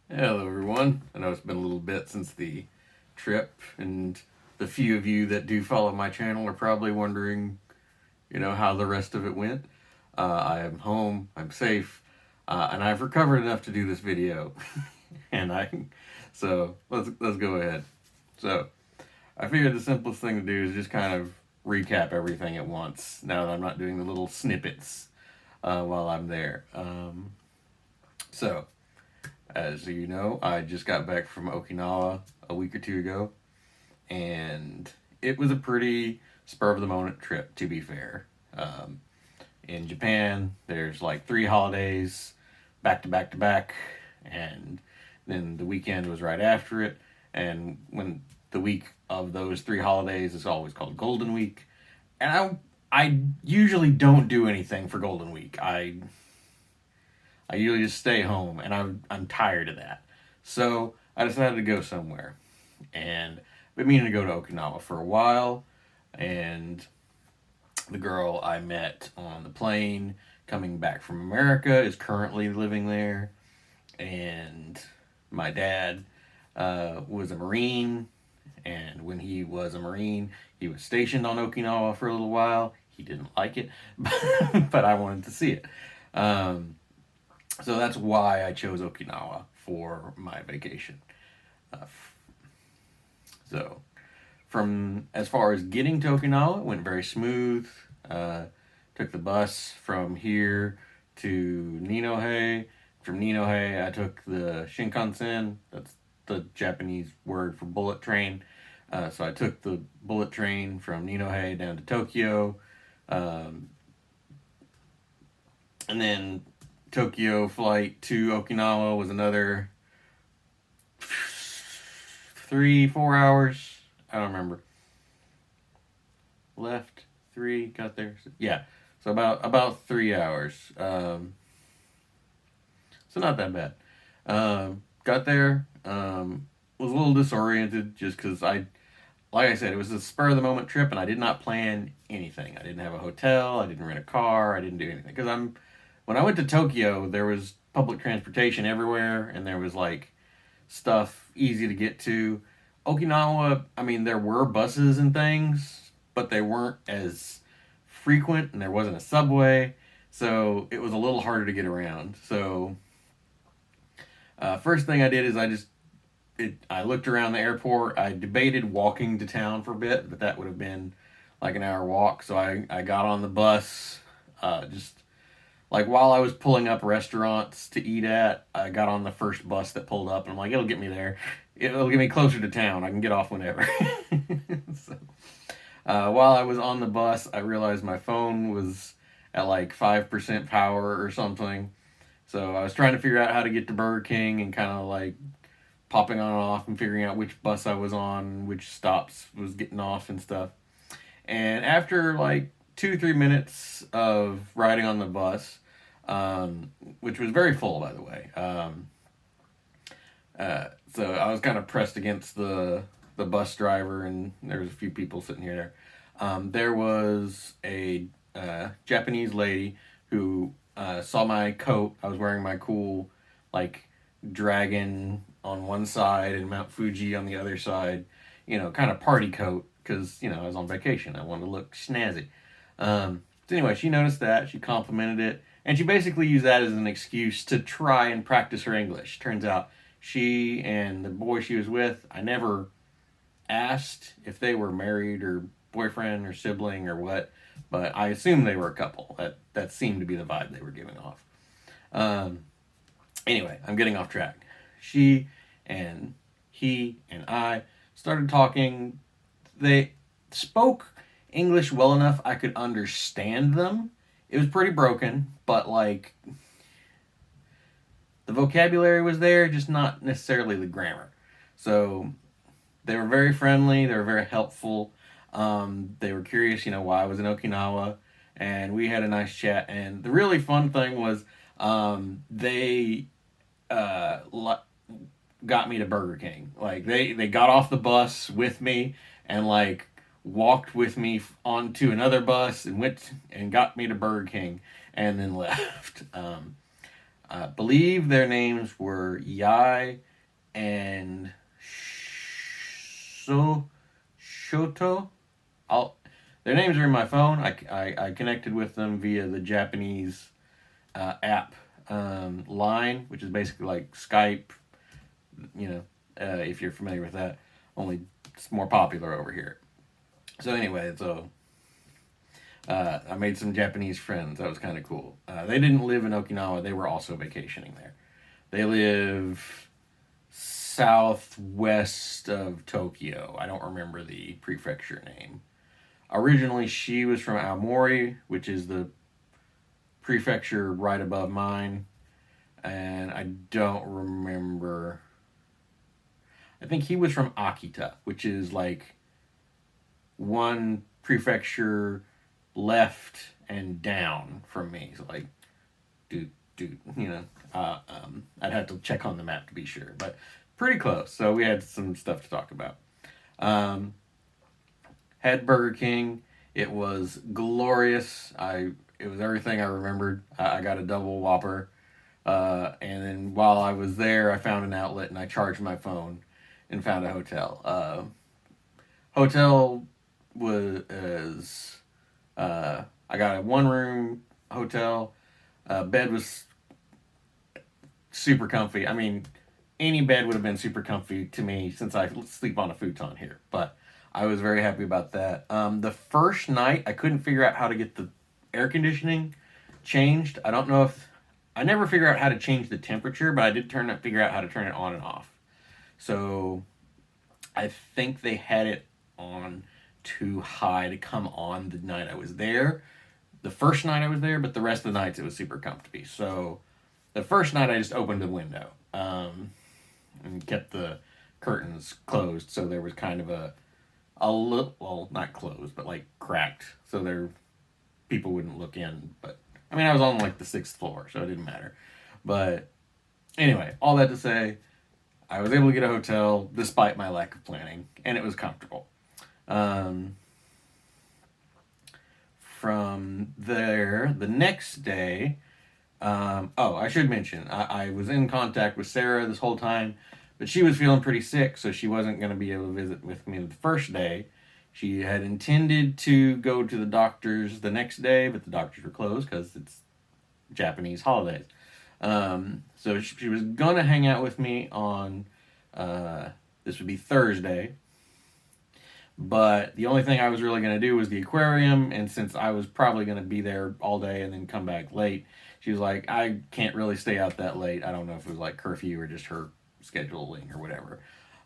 Hello, everyone. I know it's been a little bit since the trip, and the few of you that do follow my channel are probably wondering, how the rest of it went. I am home, I'm safe, and I've recovered enough to do this video. and so let's go ahead. So I figured the simplest thing to do is just kind of recap everything at once. Now that I'm not doing the little snippets while I'm there. So as you know, I just got back from Okinawa a week or two ago, and it was a pretty spur of the moment trip, to be fair. In Japan, there's like 3 holidays back to back to back, and then the weekend was right after it. And when the week of those 3 holidays is always called Golden Week, and I usually don't do anything for Golden Week. I usually just stay home, and I'm tired of that. So I decided to go somewhere, and I've been meaning to go to Okinawa for a while, and the girl I met on the plane coming back from America is currently living there, and my dad was a Marine, and when he was a Marine, he was stationed on Okinawa for a little while. He didn't like it, but I wanted to see it. Um, so that's why I chose Okinawa for my vacation. Uh, so, from as far as getting to Okinawa, it went very smooth. Uh, took the bus from here to Ninohe. From Ninohe, I took the Shinkansen. That's the Japanese word for bullet train. So I took the bullet train from Ninohe down to Tokyo. Um, and then Tokyo flight to Okinawa was another 3-4 hours. I don't remember. Left 3, got there. Yeah, so about 3 hours. So not that bad. Got there. Was a little disoriented just because like I said, it was a spur of the moment trip, and I did not plan anything. I didn't have a hotel. I didn't rent a car. I didn't do anything because when I went to Tokyo, there was public transportation everywhere, and there was like stuff easy to get to. Okinawa, I mean, there were buses and things, but they weren't as frequent, and there wasn't a subway, so it was a little harder to get around. So, first thing I did is I looked around the airport. I debated walking to town for a bit, but that would have been like an hour walk. So I got on the bus, just like while I was pulling up restaurants to eat at, I got on the first bus that pulled up, and I'm like, it'll get me there. It'll get me closer to town. I can get off whenever. so, while I was on the bus, I realized my phone was at like 5% power or something. So I was trying to figure out how to get to Burger King and kind of like popping on and off and figuring out which bus I was on, which stops was getting off and stuff. And after like 2-3 minutes of riding on the bus, which was very full, by the way. So I was kind of pressed against the bus driver, and there was a few people sitting here there. There was a Japanese lady who saw my coat. I was wearing my cool, like, dragon on one side and Mount Fuji on the other side, kind of party coat, because, I was on vacation. I wanted to look snazzy. So anyway, she noticed that. She complimented it. And she basically used that as an excuse to try and practice her English. Turns out she and the boy she was with, I never asked if they were married or boyfriend or sibling or what, but I assumed they were a couple. That seemed to be the vibe they were giving off. Um, anyway, I'm getting off track. She and he and I started talking. They spoke English well enough I could understand them. It was pretty broken, but like the vocabulary was there, just not necessarily the grammar. So they were very friendly. They were very helpful. They were curious, why I was in Okinawa, and we had a nice chat. And the really fun thing was, they uh, got me to Burger King. Like they got off the bus with me and like walked with me onto another bus and went and got me to Burger King and then left. I believe their names were Yai and Shoto. I'll, their names are in my phone. I connected with them via the Japanese app line, which is basically like Skype, you know, if you're familiar with that. Only it's more popular over here. So anyway, I made some Japanese friends. That was kind of cool. They didn't live in Okinawa. They were also vacationing there. They live southwest of Tokyo. I don't remember the prefecture name. Originally, she was from Aomori, which is the prefecture right above mine. And I don't remember. I think he was from Akita, which is like one prefecture left and down from me. So like, dude, you know, I'd have to check on the map to be sure, but pretty close. So we had some stuff to talk about. Had Burger King. It was glorious. It was everything I remembered. I got a double Whopper, and then while I was there, I found an outlet and I charged my phone and found a hotel. Hotel was I got a one room hotel. Bed was super comfy. I mean, any bed would have been super comfy to me since I sleep on a futon here. But I was very happy about that. The first night, I couldn't figure out how to get the air conditioning changed. I don't know if I never figured out how to change the temperature, but I did figure out how to turn it on and off. So I think they had it on too high to come on the night I was there. The first night I was there, but the rest of the nights it was super comfy. So the first night I just opened the window and kept the curtains closed, so there was kind of a little, well, not closed, but like cracked, so there people wouldn't look in. But I mean, I was on like the 6th floor, so it didn't matter. But anyway, all that to say, I was able to get a hotel despite my lack of planning, and it was comfortable. From there, the next day, I should mention, I was in contact with Sarah this whole time, but she was feeling pretty sick, so she wasn't going to be able to visit with me the first day. She had intended to go to the doctors the next day, but the doctors were closed because it's Japanese holidays. So she was going to hang out with me on, this would be Thursday, but the only thing I was really going to do was the aquarium, and since I was probably going to be there all day and then come back late, she was like, I can't really stay out that late. I don't know if it was like curfew or just her scheduling or whatever.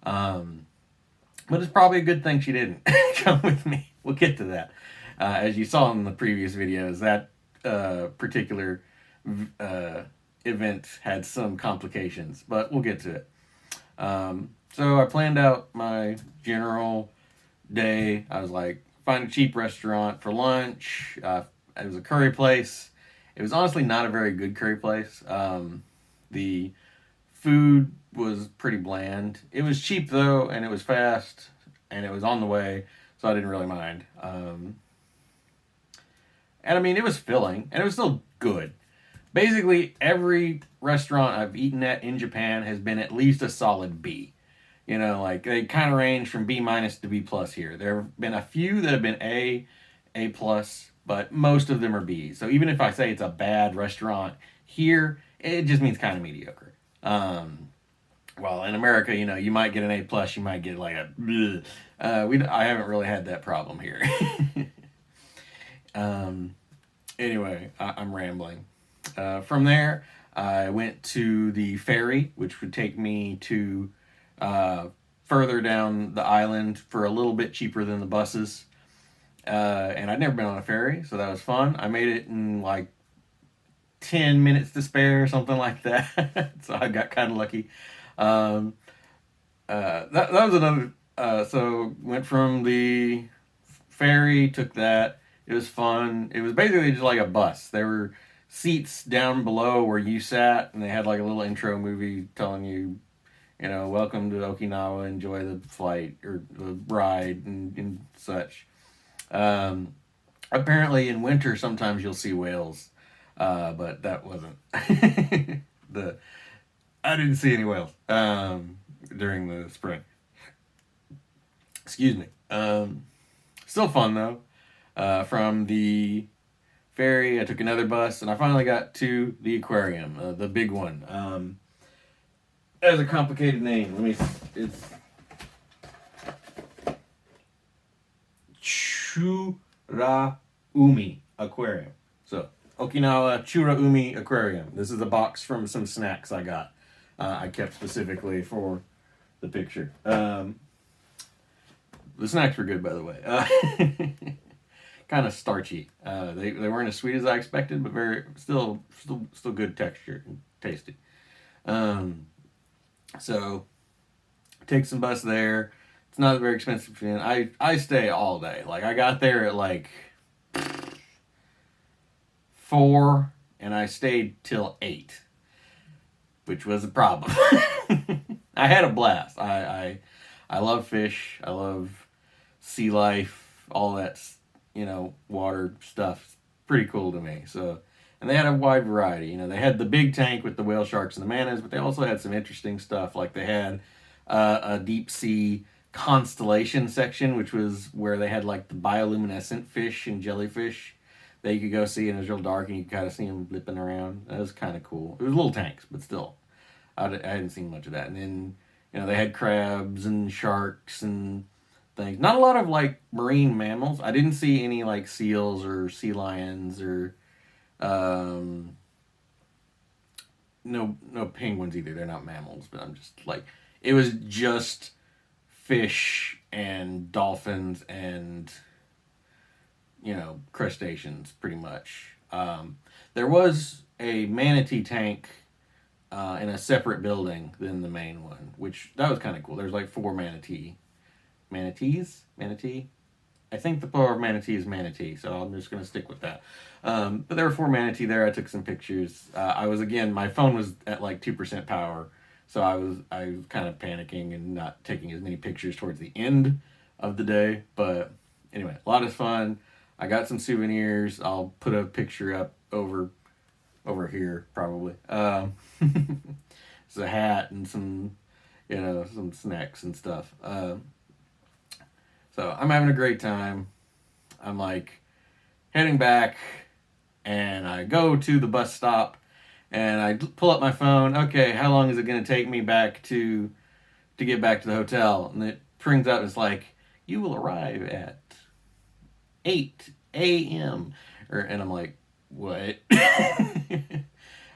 But it's probably a good thing she didn't come with me. We'll get to that. As you saw in the previous videos, that particular event had some complications, but we'll get to it. So I planned out my general day. I was like, find a cheap restaurant for lunch. It was a curry place. It was honestly not a very good curry place. The food was pretty bland. It was cheap though, and it was fast, and it was on the way, so I didn't really mind. And I mean, it was filling, and it was still good. Basically, every restaurant I've eaten at in Japan has been at least a solid B. You know, like they kind of range from B minus to B plus here. There have been a few that have been A plus, but most of them are B. So even if I say it's a bad restaurant here, it just means kind of mediocre. Well, in America, you know, you might get an A plus, you might get like a bleh. I haven't really had that problem here. Anyway, I'm rambling. From there, I went to the ferry, which would take me to further down the island for a little bit cheaper than the buses. And I'd never been on a ferry, so that was fun. I made it in like 10 minutes to spare, something like that. So I got kind of lucky. That was another. So went from the ferry, took that. It was fun. It was basically just like a bus. There were seats down below where you sat, and they had like a little intro movie telling you, you know, welcome to Okinawa, enjoy the flight or the ride and such. Apparently in winter sometimes you'll see whales, but that wasn't I didn't see any whales during the spring. Excuse me. Still fun though. From the ferry, I took another bus, and I finally got to the aquarium, the big one. It has a complicated name. It's Churaumi Aquarium. So, Okinawa Churaumi Aquarium. This is a box from some snacks I got. I kept specifically for the picture. The snacks were good, by the way. Kind of starchy. They weren't as sweet as I expected, but still good texture and tasty. So take some bus there. It's not very expensive. I stay all day. Like I got there at like 4, and I stayed till 8, which was a problem. I had a blast. I love fish. I love sea life. All that, water stuff. It's pretty cool to me. So, and they had a wide variety. They had the big tank with the whale sharks and the mannas, but they also had some interesting stuff. Like they had a deep sea constellation section, which was where they had like the bioluminescent fish and jellyfish that you could go see, and it was real dark, and you could kind of see them blipping around. That was kind of cool. It was little tanks, but still, I hadn't seen much of that. And then, they had crabs and sharks and things. Not a lot of like marine mammals. I didn't see any like seals or sea lions or no penguins either. They're not mammals, but I'm just like, it was just fish and dolphins and crustaceans pretty much. There was a manatee tank in a separate building than the main one, which that was kind of cool. There's like 4 manatee. Manatee? I think the plural of manatee is manatee, so I'm just going to stick with that. But there were 4 manatee there. I took some pictures. My phone was at like 2% power, so I was kind of panicking and not taking as many pictures towards the end of the day. But anyway, a lot of fun. I got some souvenirs. I'll put a picture up over here probably. It's a hat and some snacks and stuff. So I'm having a great time. I'm like heading back, and I go to the bus stop, and I pull up my phone. Okay, how long is it going to take me back to get back to the hotel? And it brings up, it's like, you will arrive at 8 a.m. And I'm like, what?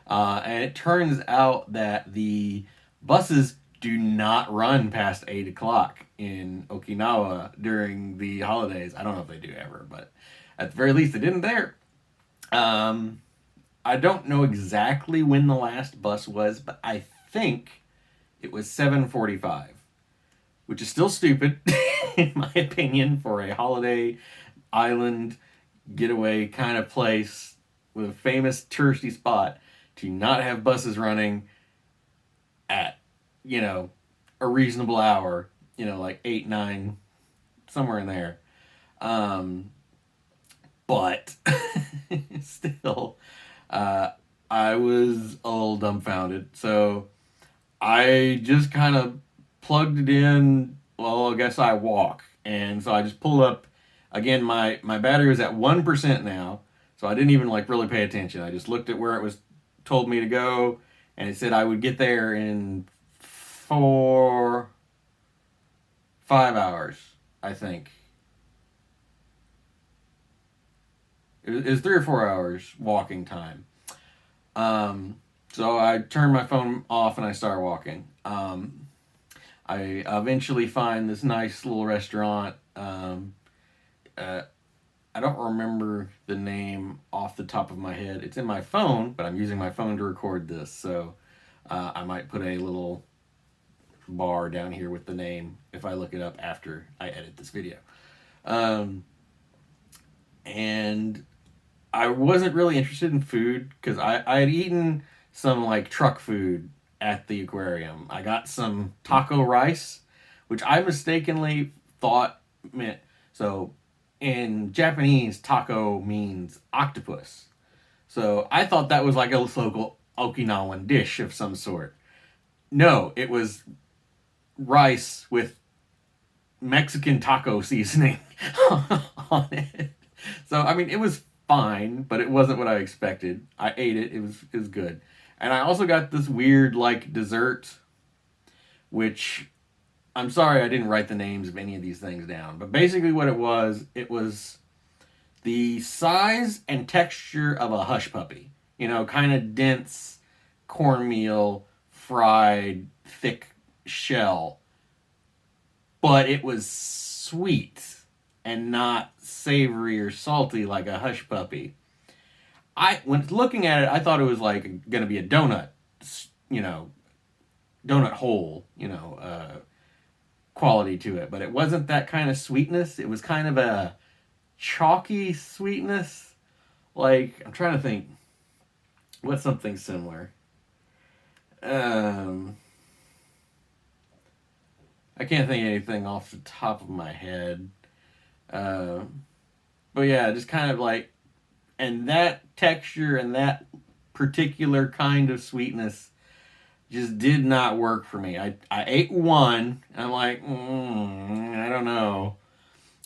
And it turns out that the buses do not run past 8 o'clock in Okinawa during the holidays. I don't know if they do ever, but at the very least, they didn't there. I don't know exactly when the last bus was, but I think it was 7:45, which is still stupid, in my opinion, for a holiday island getaway kind of place with a famous touristy spot to not have buses running at, a reasonable hour, like 8, 9, somewhere in there. But still, I was a little dumbfounded. So I just kind of plugged it in. Well, I guess I walk. And so I just pulled up. Again, my battery was at 1% now. So I didn't even really pay attention. I just looked at where it was told me to go. And it said I would get there in 5 hours, I think. It was 3 or 4 hours walking time. So I turned my phone off and I started walking. I eventually find this nice little restaurant. I don't remember the name off the top of my head. It's in my phone, but I'm using my phone to record this. So I might put a little bar down here with the name if I look it up after I edit this video. And I wasn't really interested in food because I had eaten some truck food at the aquarium. I got some taco rice, which I mistakenly thought meant, so in Japanese, taco means octopus. So I thought that was a Okinawan dish of some sort. No, it was rice with Mexican taco seasoning on it. So I mean, it was fine, but it wasn't what I expected. I ate it. It was good. And I also got this weird like dessert, which I'm sorry I didn't write the names of any of these things down. But basically, what it was the size and texture of a hush puppy. You know, kind of dense cornmeal, fried, thick shell, but it was sweet and not savory or salty like a hush puppy. When looking at it, I thought it was like going to be a donut, you know, donut hole, quality to it, but it wasn't that kind of sweetness. It was kind of a chalky sweetness. Like, I'm trying to think, what's something similar? I can't think of anything off the top of my head. Uh, but yeah, just kind of like, and that texture and that particular kind of sweetness just did not work for me. I ate one, and I'm like, I don't know.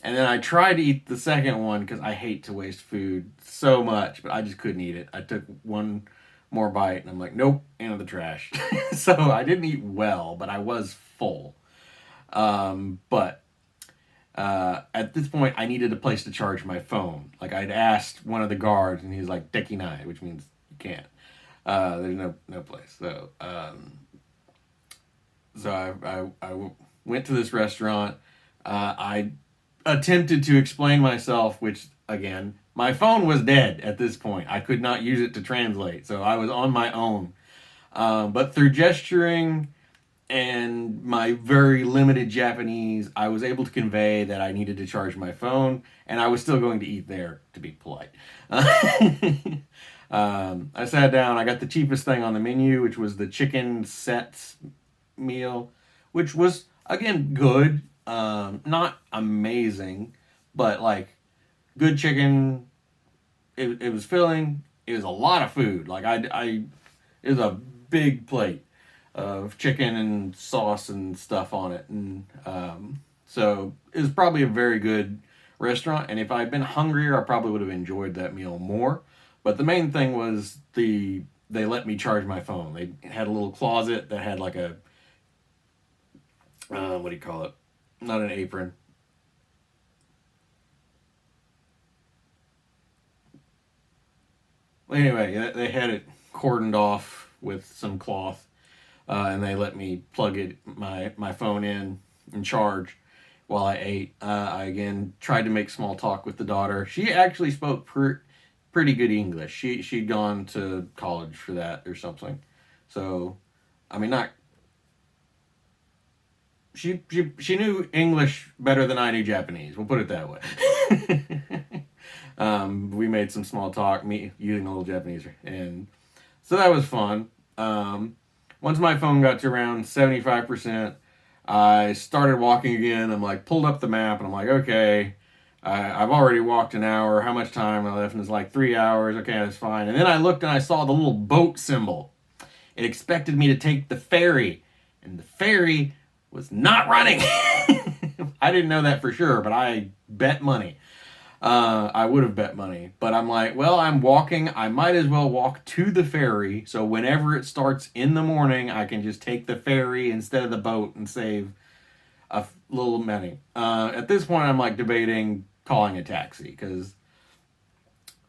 And then I tried to eat the second one because I hate to waste food so much, but I just couldn't eat it. I took one more bite, and I'm like, nope, into the trash. So I didn't eat well, but I was full. But at this point, I needed a place to charge my phone. Like, I'd asked one of the guards, and he's like, "Dekinai," which means you can't. There's no place. So I went to this restaurant. I attempted to explain myself, which again, my phone was dead at this point. I could not use it to translate, so I was on my own. But through gesturing and my very limited Japanese, I was able to convey that I needed to charge my phone, and I was still going to eat there, to be polite. I sat down, I got the cheapest thing on the menu, which was the chicken set meal, which was, again, good. Not amazing, but like good chicken. It was filling. It was a lot of food. Like it was a big plate of chicken and sauce and stuff on it, and so it was probably a very good restaurant. And if I had been hungrier, I probably would have enjoyed that meal more. But the main thing was they let me charge my phone. They had a little closet that had like a what do you call it? Not an apron. Anyway, they had it cordoned off with some cloth, and they let me plug my phone in and charge while I ate. I again tried to make small talk with the daughter. She actually spoke pretty good English. She'd gone to college for that or something. So, I mean, not she knew English better than I knew Japanese. We'll put it that way. We made some small talk, me using a little Japanese, and so that was fun. Once my phone got to around 75%, I started walking again. I'm like, pulled up the map, and I'm like, okay, I've already walked an hour. How much time I left? And it's like 3 hours. Okay, that's fine. And then I looked and I saw the little boat symbol. It expected me to take the ferry, and the ferry was not running. I didn't know that for sure, but I bet money. I would have bet money. But I'm like, well, I'm walking. I might as well walk to the ferry. So whenever it starts in the morning, I can just take the ferry instead of the boat and save a little money. At this point, I'm like debating calling a taxi because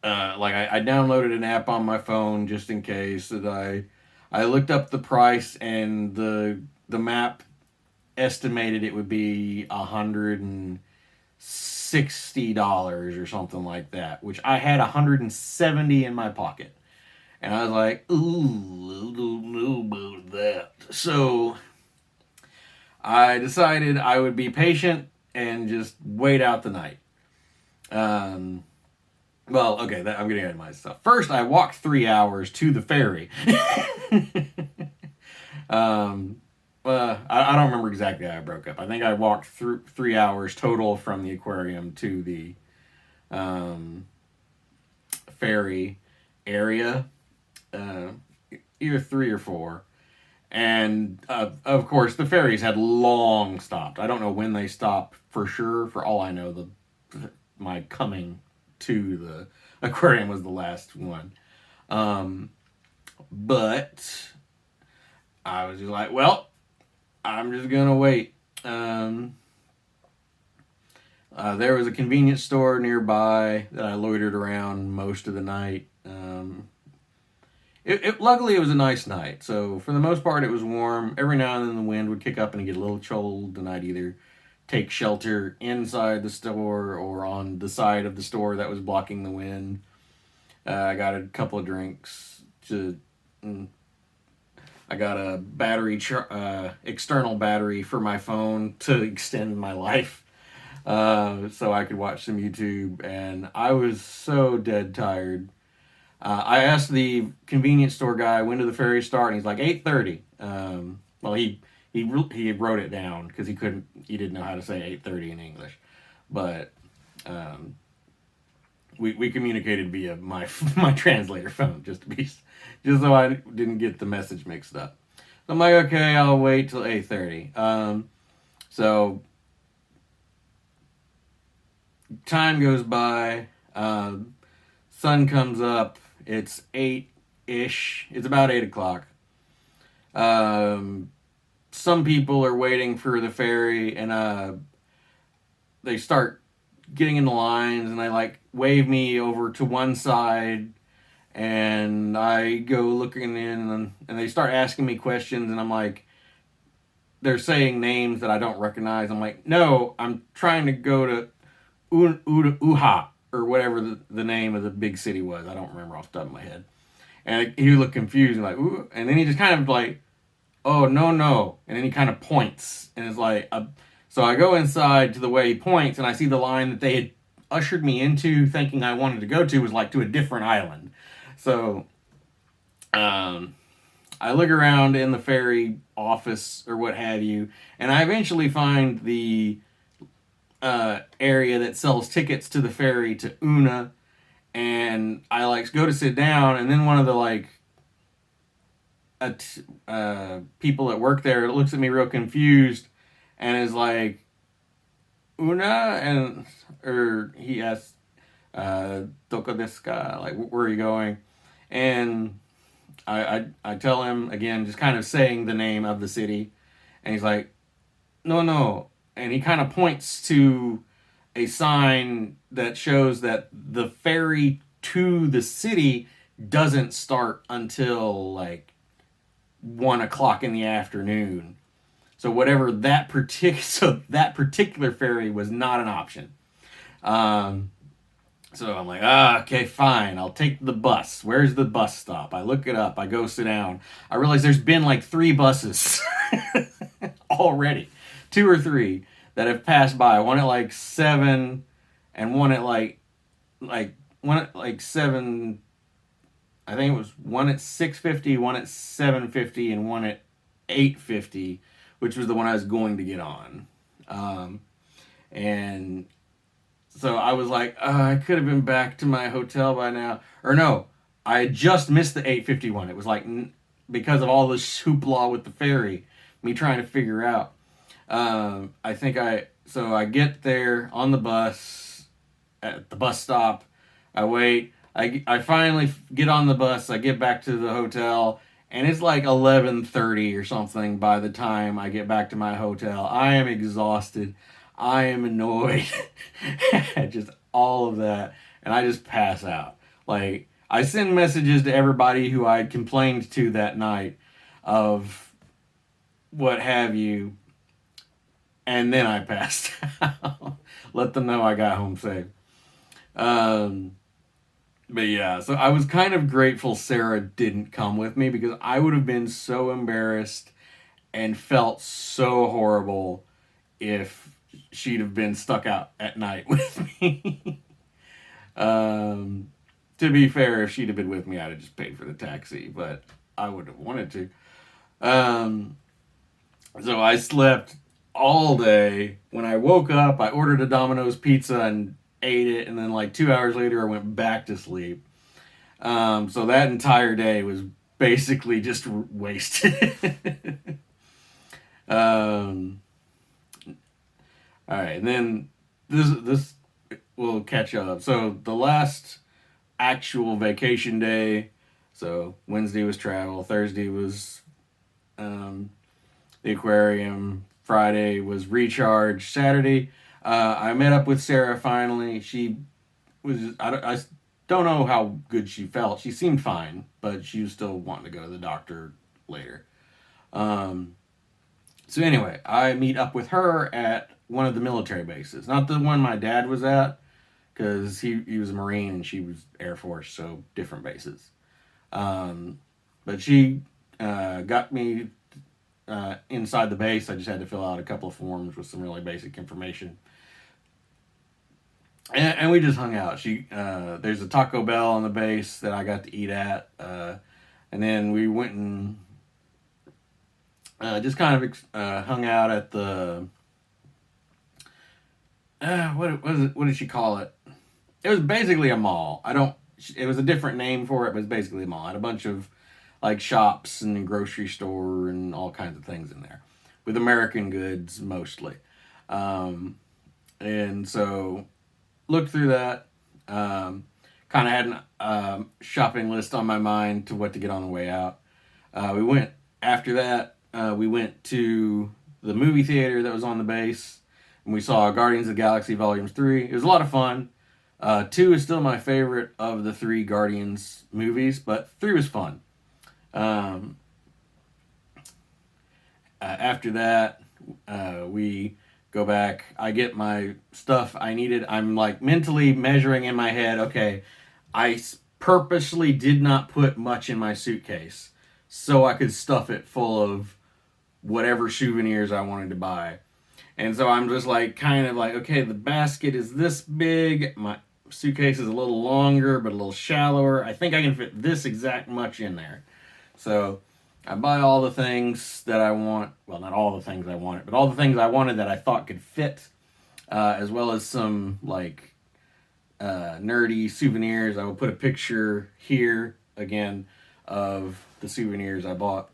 like I downloaded an app on my phone just in case that I looked up the price, and the map estimated it would be $160 or something like that, which I had $170 in my pocket, and I was like, ooh, I don't know about that. So I decided I would be patient and just wait out the night. Well, okay, I'm getting ahead of myself. First, I walked 3 hours to the ferry. I don't remember exactly how I broke up. I think I walked through 3 hours total from the aquarium to the ferry area. either 3 or 4. And of course, the ferries had long stopped. I don't know when they stopped for sure. For all I know, my coming to the aquarium was the last one. But I was just like, well, I'm just gonna wait. There was a convenience store nearby that I loitered around most of the night. Luckily, it was a nice night, so for the most part, it was warm. Every now and then, the wind would kick up and get a little cold, and I'd either take shelter inside the store or on the side of the store that was blocking the wind. I got a couple of drinks. I got a external battery for my phone to extend my life, so I could watch some YouTube. And I was so dead tired. I asked the convenience store guy when did the ferry start, and he's like 8:30. Well, he wrote it down because he didn't know how to say 8:30 in English, but we communicated via my translator phone just so I didn't get the message mixed up. So I'm like, okay, I'll wait till 8:30. So time goes by. Sun comes up. It's 8-ish. It's about 8 o'clock. Some people are waiting for the ferry, and they start getting in the lines, and they like wave me over to one side, and I go looking in, and they start asking me questions, and I'm like, they're saying names that I don't recognize. I'm like, no, I'm trying to go to Uha, or whatever the name of the big city was. I don't remember off the top of my head. And he looked confused and like, ooh. And then he just kind of like, oh, no. And then he kind of points. And it's like, so I go inside to the way he points, and I see the line that they had ushered me into thinking I wanted to go to was like to a different island. So I look around in the ferry office or what have you, and I eventually find the area that sells tickets to the ferry to Una, and I like go to sit down, and then one of the like people that work there looks at me real confused and is like, Una, and or he asks, Doko desu ka? Like, where are you going? And I tell him again, just kind of saying the name of the city, and he's like, no. And he kind of points to a sign that shows that the ferry to the city doesn't start until like 1 o'clock in the afternoon. So whatever that particular ferry was not an option. So I'm like, okay, fine. I'll take the bus. Where's the bus stop? I look it up. I go sit down. I realize there's been like 3 buses already. 2 or 3 that have passed by. One at like 7 and one at like 7. I think it was one at 6:50, one at 7:50, and one at 8:50, which was the one I was going to get on. And so I was like, I could have been back to my hotel by now. Or no, I had just missed the 8:51. It was like, because of all the hoopla with the ferry, me trying to figure out. So I get there on the bus, at the bus stop. I wait. I finally get on the bus. I get back to the hotel, and it's like 11:30 or something by the time I get back to my hotel. I am exhausted. I am annoyed. Just all of that. And I just pass out. Like, I send messages to everybody who I had complained to that night of what have you. And then I passed out. Let them know I got home safe. But yeah, so I was kind of grateful Sarah didn't come with me, because I would have been so embarrassed and felt so horrible if she'd have been stuck out at night with me. To be fair, if she'd have been with me, I'd have just paid for the taxi, but I would have wanted to. So I slept all day. When I woke up, I ordered a Domino's pizza and ate it, and then like 2 hours later I went back to sleep. So that entire day was basically just wasted. um, all right, and then this will catch up. So the last actual vacation day. So Wednesday was travel. Thursday was the aquarium. Friday was recharge. Saturday, I met up with Sarah finally. She was I don't know how good she felt. She seemed fine, but she was still wanting to go to the doctor later. Um, so anyway, I meet up with her at one of the military bases, not the one my dad was at, because he was a Marine and she was Air Force, so different bases. Um, but she got me inside the base. I just had to fill out a couple of forms with some really basic information. And we just hung out. There's a Taco Bell on the base that I got to eat at, and then we went and just kind of hung out at the what did she call it? It was basically a mall. I don't. It was a different name for it, but it's basically a mall. It had a bunch of like shops and a grocery store and all kinds of things in there, with American goods mostly. Um, and so looked through that. Kind of had a shopping list on my mind to what to get on the way out. We went after that. We went to the movie theater that was on the base, and we saw Guardians of the Galaxy Volumes 3. It was a lot of fun. 2 is still my favorite of the 3 Guardians movies, but 3 was fun. After that, we go back. I get my stuff I needed. I'm like mentally measuring in my head, okay, I purposely did not put much in my suitcase so I could stuff it full of whatever souvenirs I wanted to buy. And so I'm just like, kind of like, okay, the basket is this big. My suitcase is a little longer, but a little shallower. I think I can fit this exact much in there. So I buy all the things that I want. Well, not all the things I wanted, but all the things I wanted that I thought could fit, as well as some like nerdy souvenirs. I will put a picture here again of the souvenirs I bought.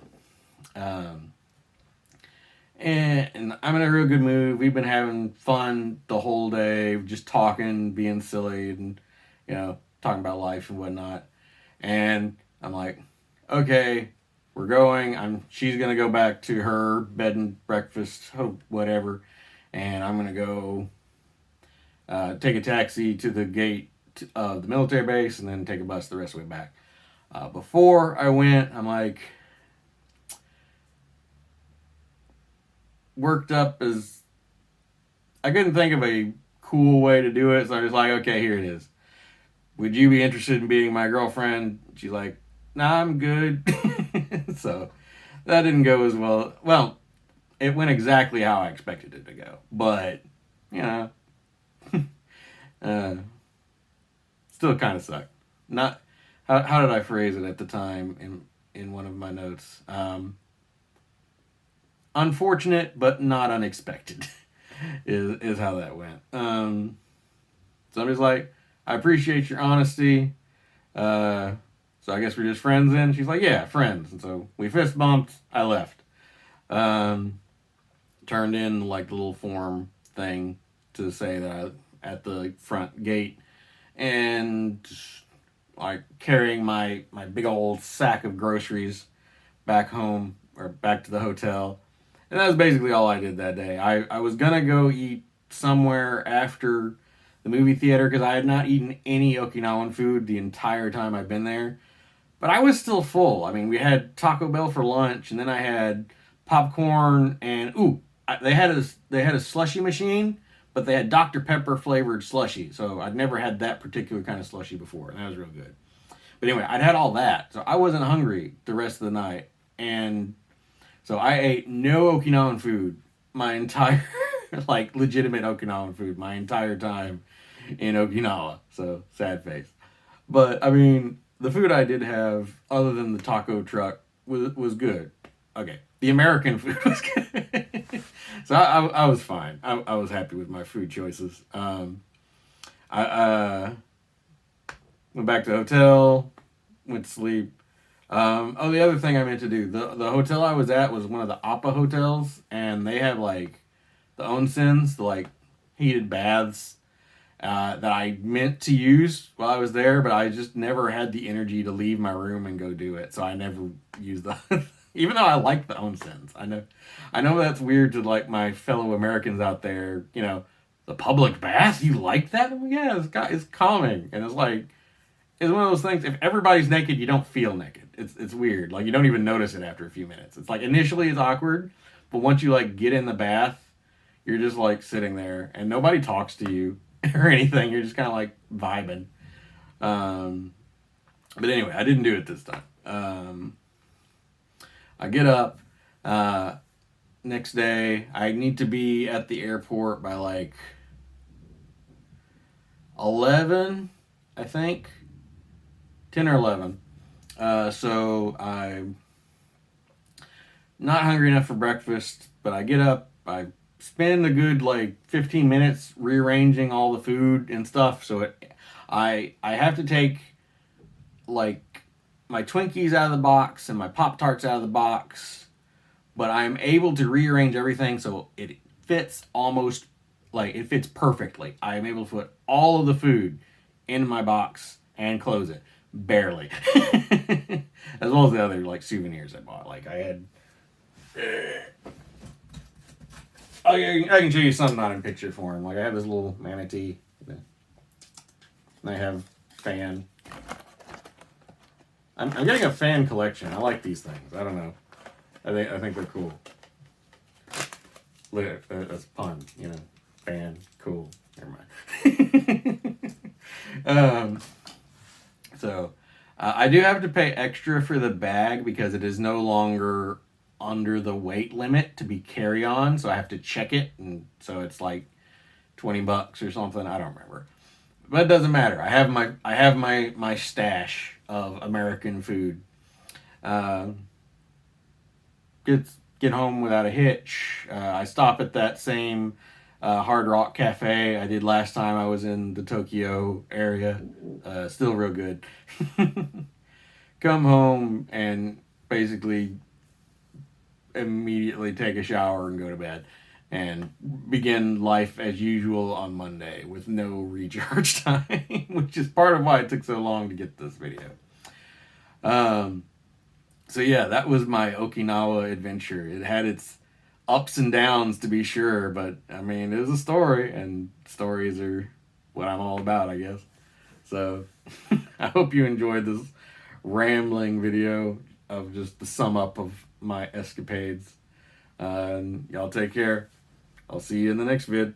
And I'm in a real good mood. We've been having fun the whole day, just talking, being silly, and talking about life and whatnot. And I'm like, okay, we're going. She's gonna go back to her bed and breakfast, whatever, and I'm gonna go take a taxi to the gate of the military base, and then take a bus the rest of the way back. Before I went, I'm like worked up as I couldn't think of a cool way to do it, so I was like, okay, here it is. Would you be interested in being my girlfriend? She's like, nah, I'm good. So that didn't go as well. Well, it went exactly how I expected it to go, but still kind of sucked. Not how did I phrase it at the time in one of my notes? Unfortunate, but not unexpected, is how that went. So I'm just like, I appreciate your honesty. So I guess we're just friends then? She's like, yeah, friends. And so we fist bumped. I left. Turned in like the little form thing to say that I at the front gate, and like carrying my big old sack of groceries back home or back to the hotel. And that was basically all I did that day. I was going to go eat somewhere after the movie theater because I had not eaten any Okinawan food the entire time I've been there. But I was still full. I mean, we had Taco Bell for lunch, and then I had popcorn, and they had a slushy machine, but they had Dr. Pepper flavored slushy. So I'd never had that particular kind of slushy before, and that was real good. But anyway, I'd had all that, so I wasn't hungry the rest of the night. And so I ate no Okinawan food my entire, like legitimate Okinawan food my entire time in Okinawa. So sad face. But I mean, the food I did have, other than the taco truck, was good. Okay, the American food was good. So I was fine. I was happy with my food choices. I went back to the hotel, went to sleep. Oh, the other thing I meant to do, the hotel I was at was one of the Appa hotels, and they had like the onsens, the like heated baths that I meant to use while I was there, but I just never had the energy to leave my room and go do it, so I never used the. Even though I like the onsens, I know that's weird to like my fellow Americans out there. You know, the public bath, you like that? I mean, yeah, it's calming, and it's like it's one of those things. If everybody's naked, you don't feel naked. It's weird. Like you don't even notice it after a few minutes. It's like initially it's awkward, but once you like get in the bath, you're just like sitting there and nobody talks to you or anything. You're just kind of like vibing. Um, but anyway, I didn't do it this time. I get up next day. I need to be at the airport by like 11, I think, 10 or 11. So I'm not hungry enough for breakfast, but I get up. I spend a good like 15 minutes rearranging all the food and stuff. I have to take like my Twinkies out of the box and my Pop Tarts out of the box, but I'm able to rearrange everything so it fits almost like it fits perfectly. I am able to put all of the food in my box and close it barely, as well as the other like souvenirs I bought. Like I had. Oh yeah, I can show you something not in picture form. Like I have this little manatee. And I have fan. I'm getting a fan collection. I like these things. I don't know. I think they're cool. Look at that's a pun. You know, fan cool. Never mind. So I do have to pay extra for the bag because it is no longer under the weight limit to be carry on, so I have to check it, and so it's like $20 or something. I don't remember, but it doesn't matter. I have my stash of American food. Get home without a hitch. I stop at that same Hard Rock Cafe I did last time I was in the Tokyo area. Still real good. Come home and basically immediately take a shower and go to bed and begin life as usual on Monday with no recharge time, which is part of why it took so long to get this video. So yeah, that was my Okinawa adventure. It had its ups and downs to be sure, but I mean, it was a story, and stories are what I'm all about, I guess. So I hope you enjoyed this rambling video of just the sum up of my escapades. And y'all take care. I'll see you in the next vid.